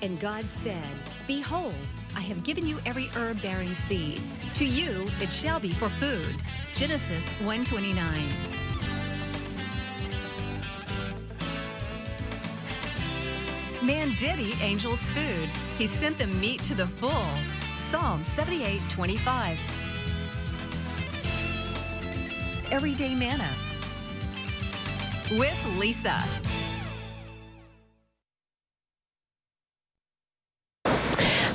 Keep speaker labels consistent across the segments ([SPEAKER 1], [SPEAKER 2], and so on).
[SPEAKER 1] And God said, Behold, I have given you every herb-bearing seed. To you it shall be for food. Genesis 1:29. Man did eat angels' food. He sent them meat to the full. Psalm 78:25. Everyday Manna with Lisa.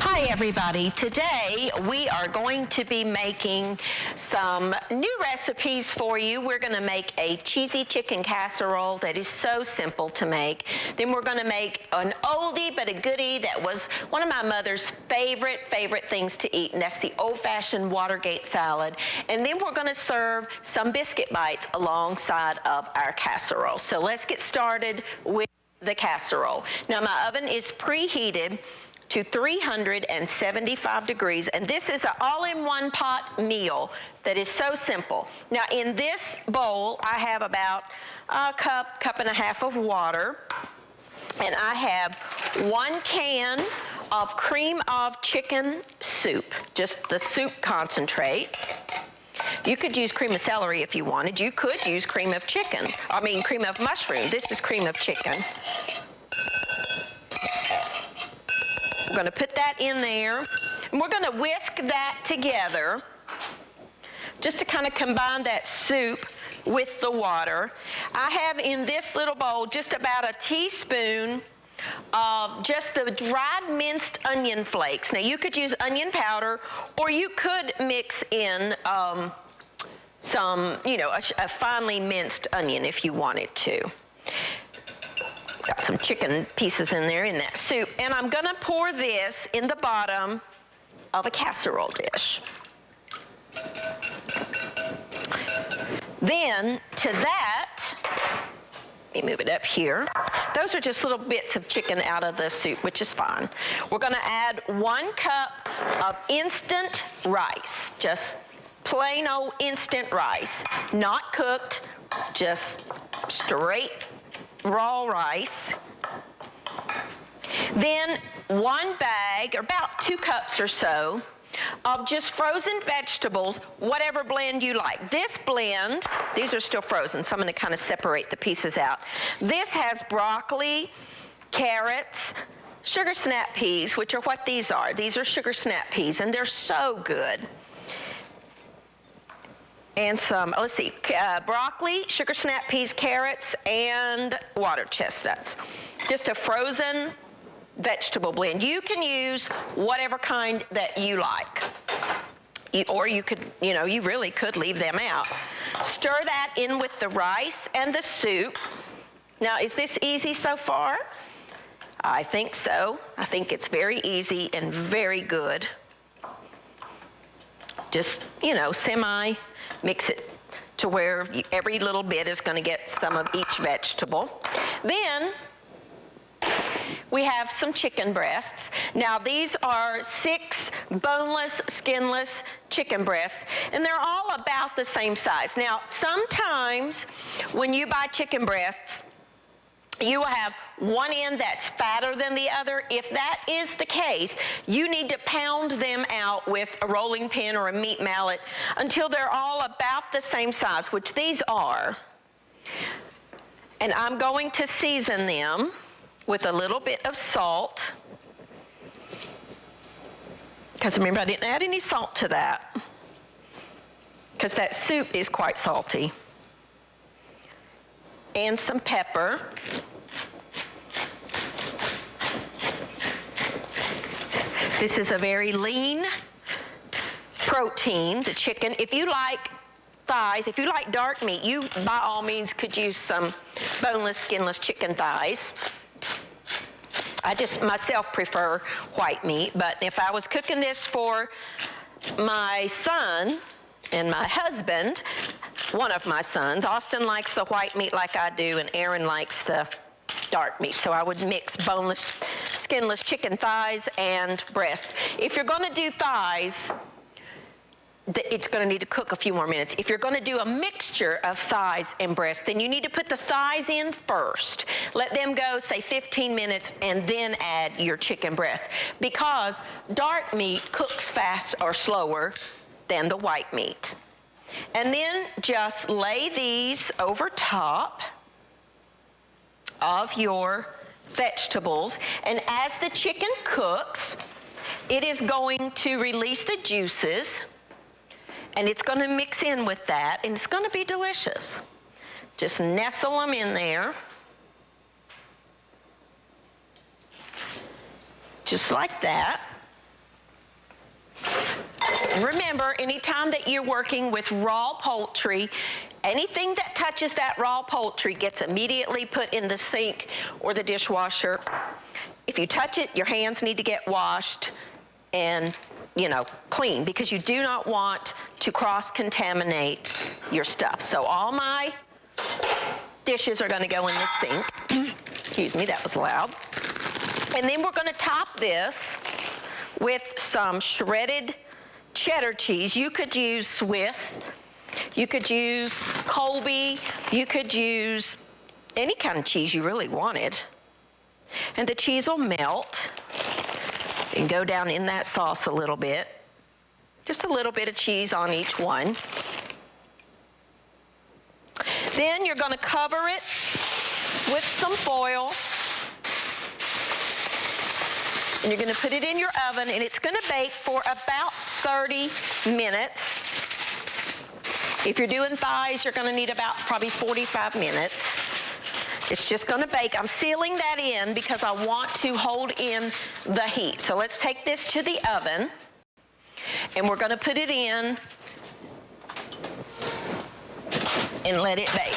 [SPEAKER 2] Hi everybody, today we are going to be making some new recipes for you. We're going to make a cheesy chicken casserole that is so simple to make. Then we're going to make an oldie but a goodie that was one of my mother's favorite things to eat, and that's the old-fashioned Watergate salad. And then we're going to serve some biscuit bites alongside of our casserole. So let's get started with the casserole. Now my oven is preheated to 375 degrees, and this is an all-in-one pot meal that is so simple. Now in this bowl I have about a cup and a half of water, and I have 1 can of cream of chicken soup, just the soup concentrate. You could use cream of celery if you wanted. You could use cream of chicken, cream of mushroom. This is cream of chicken. We're going to put that in there, and we're going to whisk that together just to kind of combine that soup with the water. I have in this little bowl just about a teaspoon of just the dried minced onion flakes. Now you could use onion powder, or you could mix in some, a finely minced onion if you wanted to. Got some chicken pieces in there in that soup. And I'm gonna pour this in the bottom of a casserole dish. Then to that, let me move it up here. Those are just little bits of chicken out of the soup, which is fine. We're gonna add 1 cup of instant rice, just plain old instant rice, not cooked, just straight raw rice. Then 1 bag, or about 2 cups or so, of just frozen vegetables, whatever blend you like. This blend, these are still frozen, so I'm going to kind of separate the pieces out. This has broccoli, carrots, sugar snap peas, which are what these are. These are sugar snap peas, and they're so good. And some, let's see, broccoli, sugar snap peas, carrots, and water chestnuts. Just a frozen vegetable blend. You can use whatever kind that you like. Or you could, you really could leave them out. Stir that in with the rice and the soup. Now, is this easy so far? I think so. I think it's very easy and very good. Just, mix it to where every little bit is going to get some of each vegetable. Then we have some chicken breasts. Now these are 6 boneless, skinless chicken breasts, and they're all about the same size. Now sometimes when you buy chicken breasts, you will have one end that's fatter than the other. If that is the case, you need to pound them out with a rolling pin or a meat mallet until they're all about the same size, which these are. And I'm going to season them with a little bit of salt, because remember, I didn't add any salt to that, because that soup is quite salty. And some pepper. This is a very lean protein, the chicken. If you like thighs, if you like dark meat, you by all means could use some boneless, skinless chicken thighs. I just myself prefer white meat, but if I was cooking this for my son and my husband, one of my sons, Austin likes the white meat like I do, and Aaron likes the dark meat. So I would mix boneless, skinless chicken thighs and breasts. If you're going to do thighs, it's going to need to cook a few more minutes. If you're going to do a mixture of thighs and breasts, then you need to put the thighs in first. Let them go, say, 15 minutes, and then add your chicken breast, because dark meat cooks fast or slower than the white meat. And then just lay these over top of your vegetables, and as the chicken cooks, it is going to release the juices, and it's going to mix in with that, and it's going to be delicious. Just nestle them in there, just like that. And remember, anytime that you're working with raw poultry, anything that touches that raw poultry gets immediately put in the sink or the dishwasher. If you touch it, your hands need to get washed and, you know, clean, because you do not want to cross-contaminate your stuff. So all my dishes are going to go in the sink. Excuse me, that was loud. And then we're going to top this with some shredded cheddar cheese. You could use Swiss, you could use Colby, you could use any kind of cheese you really wanted. And the cheese will melt and go down in that sauce a little bit. Just a little bit of cheese on each one. Then you're going to cover it with some foil. And you're going to put it in your oven, and it's going to bake for about 30 minutes. If you're doing thighs, you're going to need about probably 45 minutes. It's just going to bake. I'm sealing that in because I want to hold in the heat. So let's take this to the oven, and we're going to put it in and let it bake.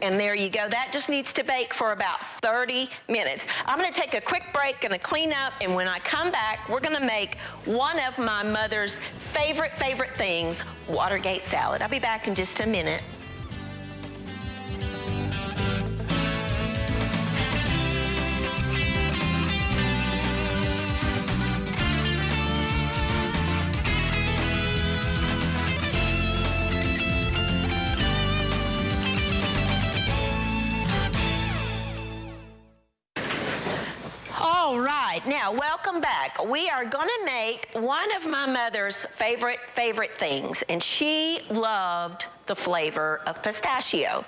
[SPEAKER 2] And there you go. That just needs to bake for about 30 minutes. I'm going to take a quick break, going to clean up, and when I come back, we're going to make one of my mother's favorite things, Watergate salad. I'll be back in just a minute. All right, now welcome back. We are going to make one of my mother's favorite things, and she loved the flavor of pistachio.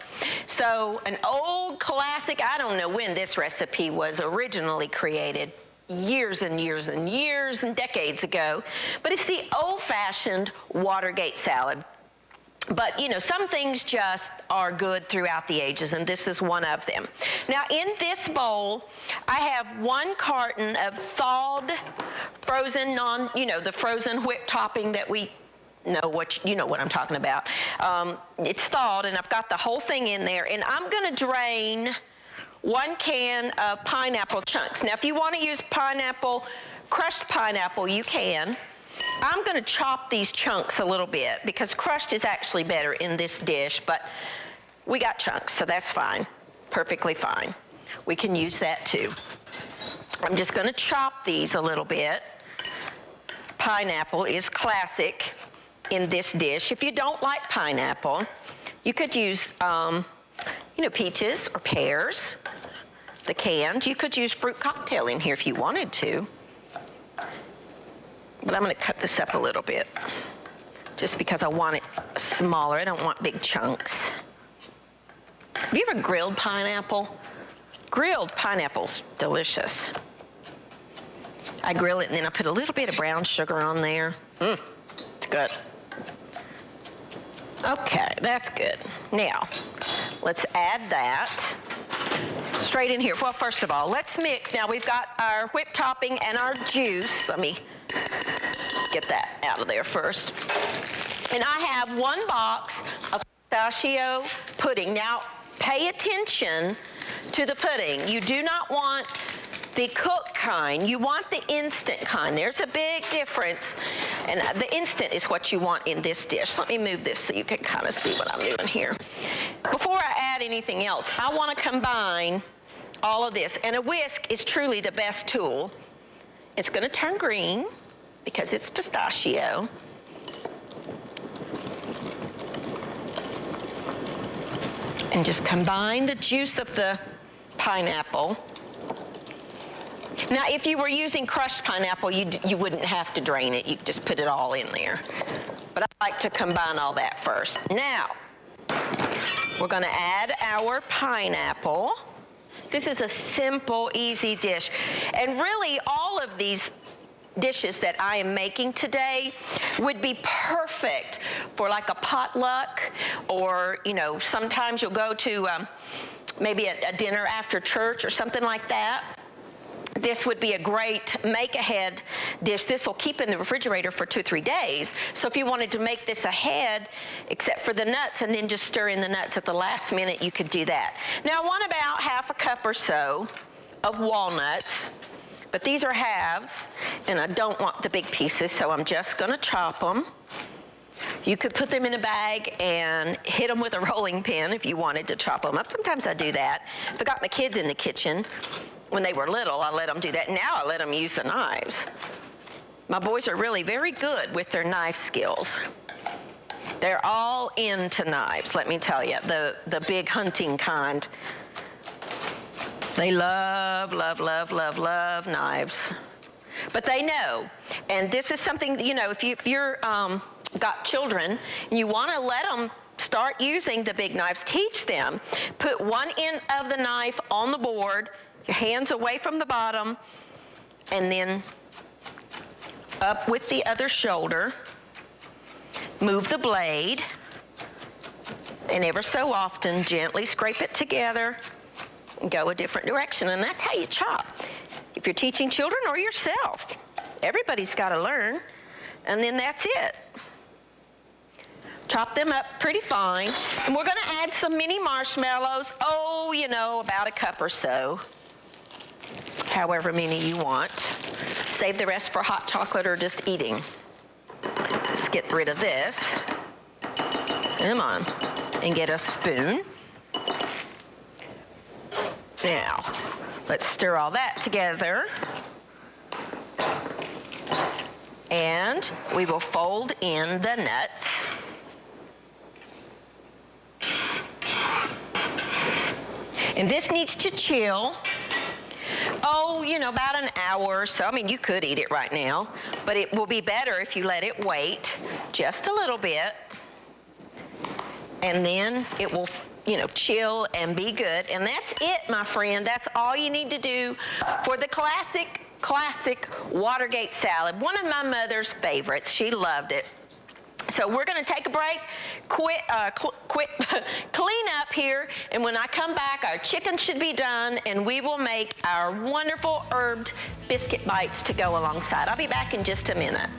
[SPEAKER 2] So an old classic, I don't know when this recipe was originally created, years and years and years and decades ago, but it's the old-fashioned Watergate salad. But, you know, some things just are good throughout the ages, and this is one of them. Now, in this bowl, I have 1 carton of thawed, frozen, the frozen whipped topping that we know what I'm talking about. It's thawed, and I've got the whole thing in there, and I'm going to drain 1 can of pineapple chunks. Now, if you want to use pineapple, crushed pineapple, you can. I'm going to chop these chunks a little bit because crushed is actually better in this dish, but we got chunks, so that's fine, perfectly fine. We can use that too. I'm just going to chop these a little bit. Pineapple is classic in this dish. If you don't like pineapple, you could use, peaches or pears, the canned. You could use fruit cocktail in here if you wanted to. But I'm going to cut this up a little bit just because I want it smaller. I don't want big chunks. Have you ever grilled pineapple? Grilled pineapple's delicious. I grill it and then I put a little bit of brown sugar on there. It's good. Okay, that's good. Now, let's add that straight in here. Well, first of all, let's mix. Now, we've got our whipped topping and our juice. Let me get that out of there first. And I have 1 box of pistachio pudding. Now, pay attention to the pudding. You do not want the cooked kind. You want the instant kind. There's a big difference, and the instant is what you want in this dish. Let me move this so you can kind of see what I'm doing here. Before I add anything else, I want to combine all of this, and a whisk is truly the best tool. It's going to turn green because it's pistachio. and just combine the juice of the pineapple. Now, if you were using crushed pineapple, you wouldn't have to drain it. You could just put it all in there. But I like to combine all that first. Now, we're going to add our pineapple. This is a simple, easy dish. And really, all of these dishes that I am making today would be perfect for like a potluck, or, you know, sometimes you'll go to maybe a dinner after church or something like that. This would be a great make-ahead dish. This will keep in the refrigerator for 2 or 3 days. So if you wanted to make this ahead, except for the nuts, and then just stir in the nuts at the last minute, you could do that. Now I want about ½ cup or so of walnuts, but these are halves, and I don't want the big pieces, so I'm just gonna chop them. You could put them in a bag and hit them with a rolling pin if you wanted to chop them up. Sometimes I do that. If I got my kids in the kitchen, when they were little, I let them do that. Now I let them use the knives. My boys are really very good with their knife skills. They're all into knives, let me tell you, the big hunting kind. They love, love, love, love, love knives. But they know, and this is something, you know, if you're got children and you want to let them start using the big knives, teach them. Put one end of the knife on the board, your hands away from the bottom, and then up with the other shoulder. Move the blade, and ever so often gently scrape it together and go a different direction, and that's how you chop. If you're teaching children or yourself, everybody's got to learn, and then that's it. Chop them up pretty fine, and we're going to add some mini marshmallows. Oh, you know, about a cup or so. However many you want. Save the rest for hot chocolate or just eating. Let's get rid of this. Come on. And get a spoon. Now, let's stir all that together. And we will fold in the nuts. And this needs to chill. Oh, you know, about an hour or so. I mean, you could eat it right now, but it will be better if you let it wait just a little bit. And then it will, you know, chill and be good. And that's it, my friend. That's all you need to do for the classic Watergate salad. One of my mother's favorites. She loved it. So we're going to take a break, quick clean up here, and when I come back, our chicken should be done, and we will make our wonderful herbed biscuit bites to go alongside. I'll be back in just a minute.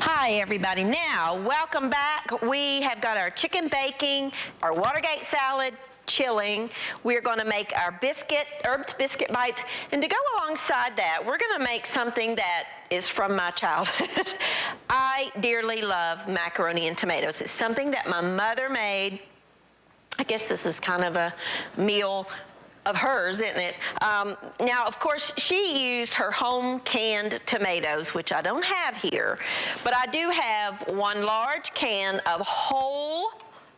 [SPEAKER 2] Hi everybody, now welcome back. We have got our chicken baking, our Watergate salad chilling. We're going to make our herbed biscuit bites, and to go alongside that, we're going to make something that is from my childhood. I dearly love macaroni and tomatoes. It's something that my mother made. I guess this is kind of a meal of hers, isn't it? Now, of course, she used her home canned tomatoes, which I don't have here, but I do have one large can of whole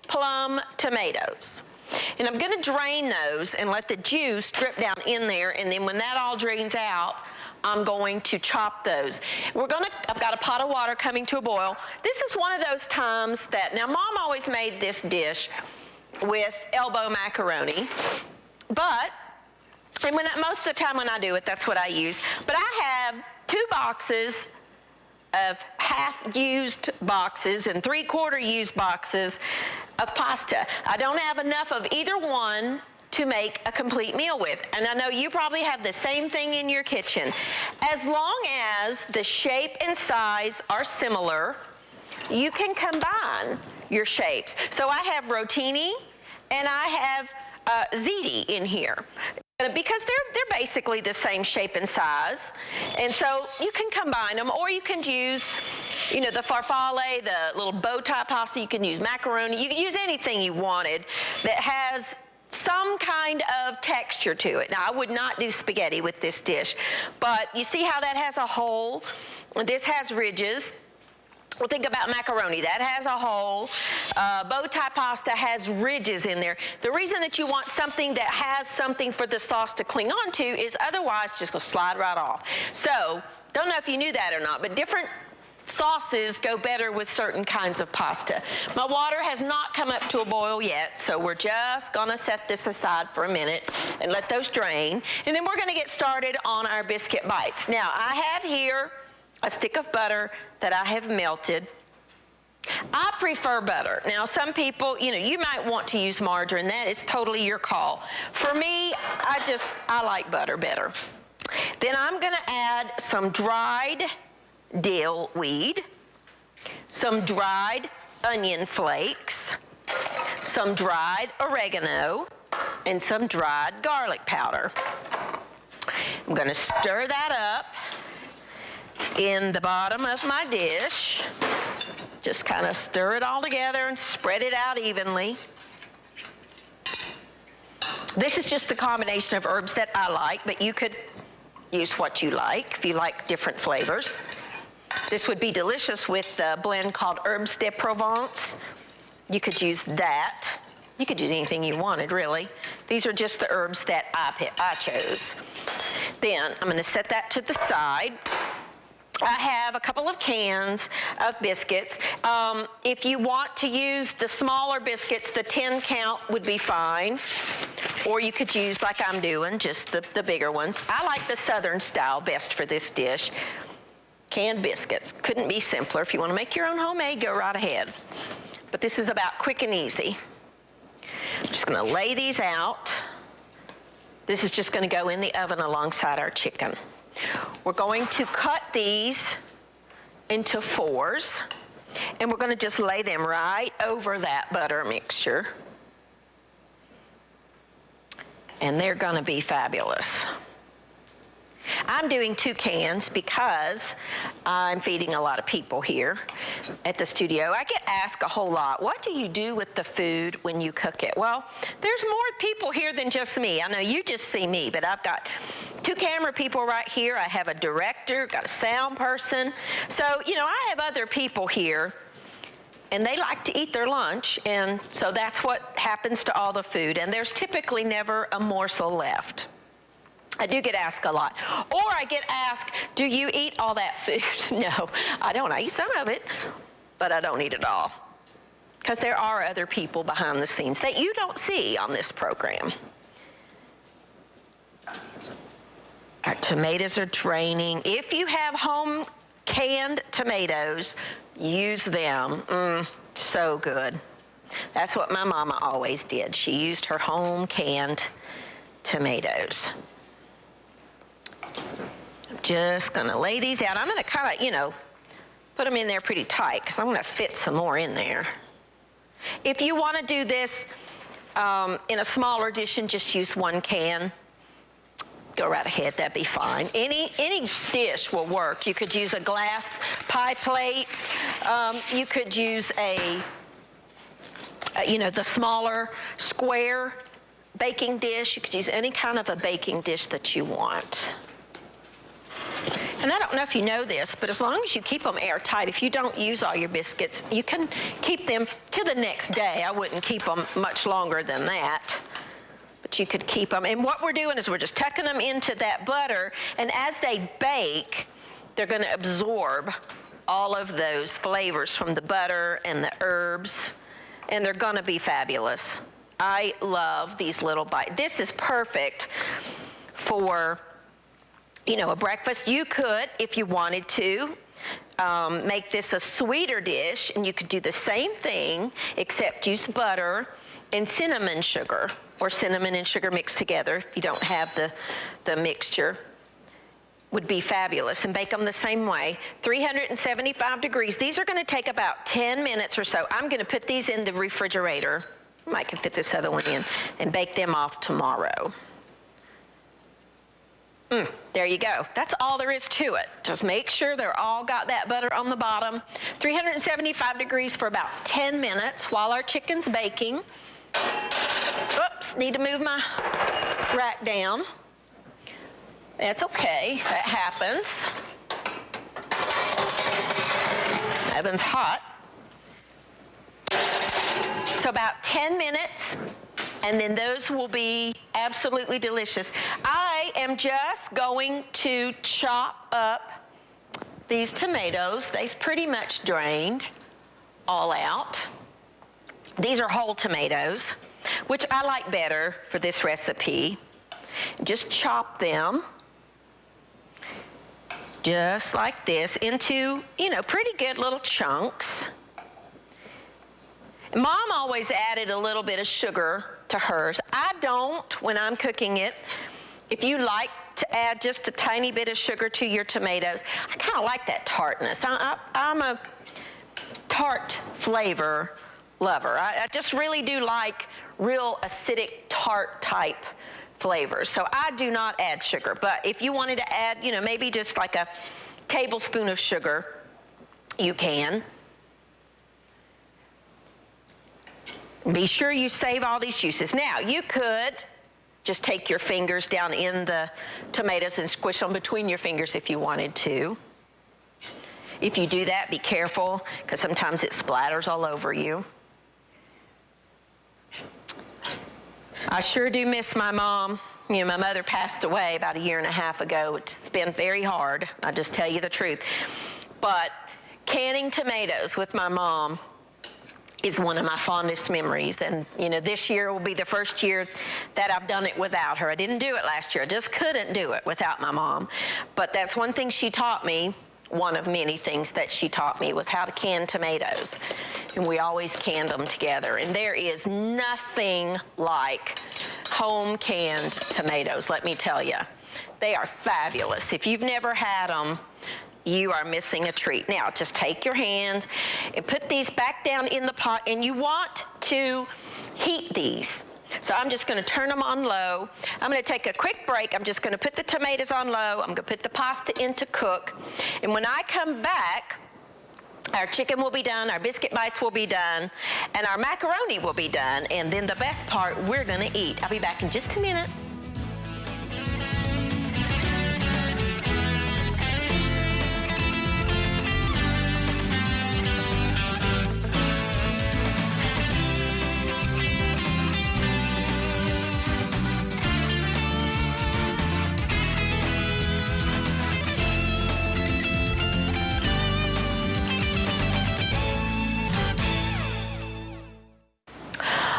[SPEAKER 2] plum tomatoes. And I'm gonna drain those and let the juice drip down in there, and then when that all drains out, I'm going to chop those. I've got a pot of water coming to a boil. This is one of those times that, now Mom always made this dish with elbow macaroni, but, and most of the time when I do it, that's what I use. But I have 2 boxes of half-used boxes and 3/4 used boxes of pasta. I don't have enough of either one to make a complete meal with. And I know you probably have the same thing in your kitchen. As long as the shape and size are similar, you can combine your shapes. So I have rotini and I have ziti in here, because they're basically the same shape and size. And so you can combine them, or you can use, you know, the farfalle, the little bow tie pasta. You can use macaroni. You can use anything you wanted that has some kind of texture to it. Now, I would not do spaghetti with this dish, but you see how that has a hole? This has ridges. Well, think about macaroni. That has a hole. Bow tie pasta has ridges in there. The reason that you want something that has something for the sauce to cling on to is otherwise it's just going to slide right off. So, don't know if you knew that or not, but different sauces go better with certain kinds of pasta. My water has not come up to a boil yet, so we're just going to set this aside for a minute and let those drain. And then we're going to get started on our biscuit bites. Now, I have here a stick of butter that I have melted. I prefer butter. Now, some people, you know, you might want to use margarine. That is totally your call. For me, I like butter better. Then I'm going to add some dried dill weed, some dried onion flakes, some dried oregano, and some dried garlic powder. I'm going to stir that up in the bottom of my dish. Just kind of stir it all together and spread it out evenly. This is just the combination of herbs that I like, but you could use what you like if you like different flavors. This would be delicious with the blend called Herbes de Provence. You could use that. You could use anything you wanted, really. These are just the herbs that I chose. Then I'm going to set that to the side. I have a couple of cans of biscuits. If you want to use the smaller biscuits, the 10 count would be fine. Or you could use, like I'm doing, just the bigger ones. I like the Southern style best for this dish. Canned biscuits. Couldn't be simpler. If you want to make your own homemade, go right ahead. But this is about quick and easy. I'm just going to lay these out. This is just going to go in the oven alongside our chicken. We're going to cut these into 4s, and we're going to just lay them right over that butter mixture. And they're going to be fabulous. I'm doing 2 cans because I'm feeding a lot of people here at the studio. I get asked a whole lot, what do you do with the food when you cook it? Well, there's more people here than just me. I know you just see me, but I've got 2 camera people right here. I have a director, got a sound person. So, you know, I have other people here, and they like to eat their lunch, and so that's what happens to all the food, and there's typically never a morsel left. I do get asked a lot. Or I get asked, do you eat all that food? No, I don't. I eat some of it, but I don't eat it all. Because there are other people behind the scenes that you don't see on this program. Our tomatoes are draining. If you have home canned tomatoes, use them. So good. That's what my mama always did. She used her home canned tomatoes. I'm just going to lay these out. I'm going to kind of, you know, put them in there pretty tight because I'm going to fit some more in there. If you want to do this in a smaller dish and just use 1 can, go right ahead. That'd be fine. Any dish will work. You could use a glass pie plate. You could use you know, the smaller square baking dish. You could use any kind of a baking dish that you want. And I don't know if you know this, but as long as you keep them airtight, if you don't use all your biscuits, you can keep them to the next day. I wouldn't keep them much longer than that. But that you could keep them. And what we're doing is we're just tucking them into that butter, and as they bake, they're gonna absorb all of those flavors from the butter and the herbs, and they're gonna be fabulous. I love these little bites. This is perfect for, you know, a breakfast. You could, if you wanted to, make this a sweeter dish, and you could do the same thing except use butter and cinnamon sugar, or cinnamon and sugar mixed together if you don't have the mixture. Would be fabulous, and bake them the same way. 375 degrees. These are gonna take about 10 minutes or so. I'm gonna put these in the refrigerator. Might can fit this other one in, and bake them off tomorrow. There you go. That's all there is to it. Just make sure they're all got that butter on the bottom. 375 degrees for about 10 minutes while our chicken's baking. Oops, need to move my rack down. That's okay, that happens. Oven's hot. So about 10 minutes, and then those will be absolutely delicious. I am just going to chop up these tomatoes. They've pretty much drained all out. These are whole tomatoes, which I like better for this recipe. Just chop them just like this into, you know, pretty good little chunks. Mom always added a little bit of sugar to hers. I don't when I'm cooking it. If you like to add just a tiny bit of sugar to your tomatoes, I kind of like that tartness. I'm a tart flavor lover. I just really do like real acidic tart type flavors. So I do not add sugar, but if you wanted to add, you know, maybe just like a tablespoon of sugar, you can. Be sure you save all these juices. Now, you could just take your fingers down in the tomatoes and squish them between your fingers if you wanted to. If you do that, be careful, because sometimes it splatters all over you. I sure do miss my mom. You know, my mother passed away about 1.5 years ago. It's been very hard, I'll just tell you the truth. But canning tomatoes with my mom is one of my fondest memories. And, you know, this year will be the first year that I've done it without her. I didn't do it last year. I just couldn't do it without my mom. But that's one thing she taught me. One of many things that she taught me was how to can tomatoes. And we always canned them together. And there is nothing like home canned tomatoes, let me tell you. They are fabulous. If you've never had them, you are missing a treat. Now, just take your hands and put these back down in the pot, and you want to heat these. So I'm just gonna turn them on low. I'm gonna take a quick break. I'm just gonna put the tomatoes on low. I'm gonna put the pasta in to cook. And when I come back, our chicken will be done, our biscuit bites will be done, and our macaroni will be done. And then the best part, we're gonna eat. I'll be back in just a minute.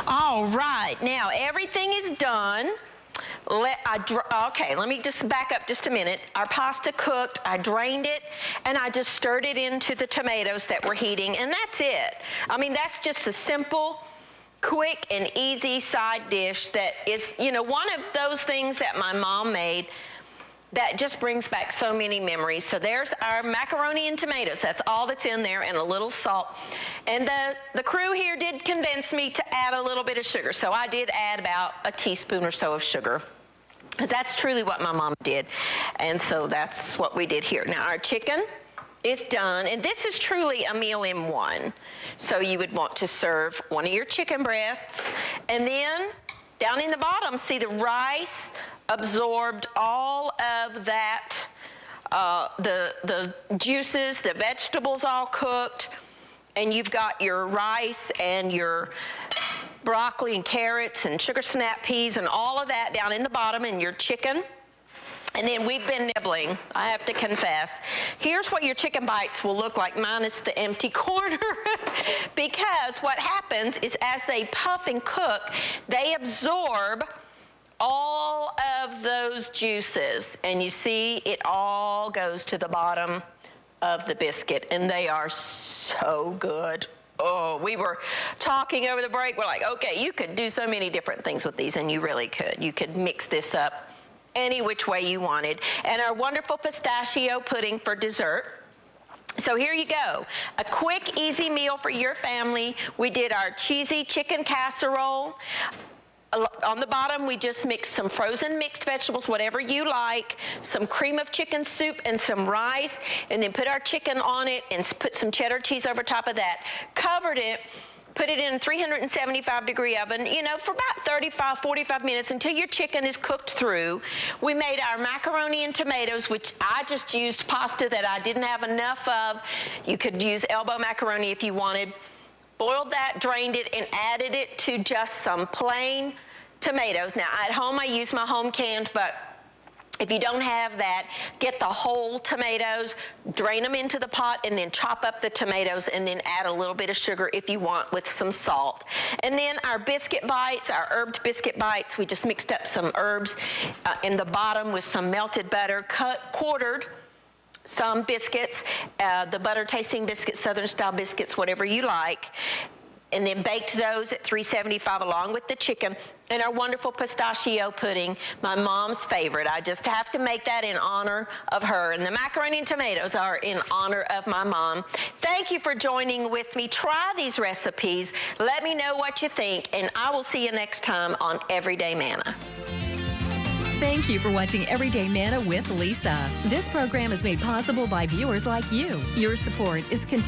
[SPEAKER 2] All right, now everything is done. Okay, let me just back up just a minute. Our pasta cooked, I drained it, and I just stirred it into the tomatoes that we're heating, and that's it. I mean, that's just a simple, quick, and easy side dish that is, you know, one of those things that my mom made that just brings back so many memories. So there's our macaroni and tomatoes. That's all that's in there, and a little salt. And the crew here did convince me to add a little bit of sugar. So I did add about a teaspoon or so of sugar, because that's truly what my mom did. And so that's what we did here. Now our chicken is done, and this is truly a meal in one. So you would want to serve one of your chicken breasts, and then down in the bottom, see the rice absorbed all of that, the juices, the vegetables all cooked, and you've got your rice and your broccoli and carrots and sugar snap peas and all of that down in the bottom and your chicken. And then we've been nibbling, I have to confess. Here's what your chicken bites will look like minus the empty corner. Because what happens is as they puff and cook, they absorb all of those juices. And you see it all goes to the bottom of the biscuit. And they are so good. Oh, we were talking over the break. We're like, okay, you could do so many different things with these, and you really could. You could mix this up any which way you wanted. And our wonderful pistachio pudding for dessert. So here you go, a quick, easy meal for your family. We did our cheesy chicken casserole. On the bottom, we just mixed some frozen mixed vegetables, whatever you like, some cream of chicken soup and some rice, and then put our chicken on it and put some cheddar cheese over top of that. Covered it. Put it in a 375-degree oven, you know, for about 35, 45 minutes until your chicken is cooked through. We made our macaroni and tomatoes, which I just used pasta that I didn't have enough of. You could use elbow macaroni if you wanted. Boiled that, drained it, and added it to just some plain tomatoes. Now, at home, I use my home canned, but if you don't have that, get the whole tomatoes, drain them into the pot, and then chop up the tomatoes, and then add a little bit of sugar if you want with some salt. And then our biscuit bites, our herbed biscuit bites, we just mixed up some herbs in the bottom with some melted butter, quartered some biscuits, the butter tasting biscuits, Southern style biscuits, whatever you like. And then baked those at 375 along with the chicken, and our wonderful pistachio pudding, my mom's favorite. I just have to make that in honor of her. And the macaroni and tomatoes are in honor of my mom. Thank you for joining with me. Try these recipes. Let me know what you think, and I will see you next time on Everyday Manna.
[SPEAKER 1] Thank you for watching Everyday Manna with Lisa. This program is made possible by viewers like you. Your support is continued.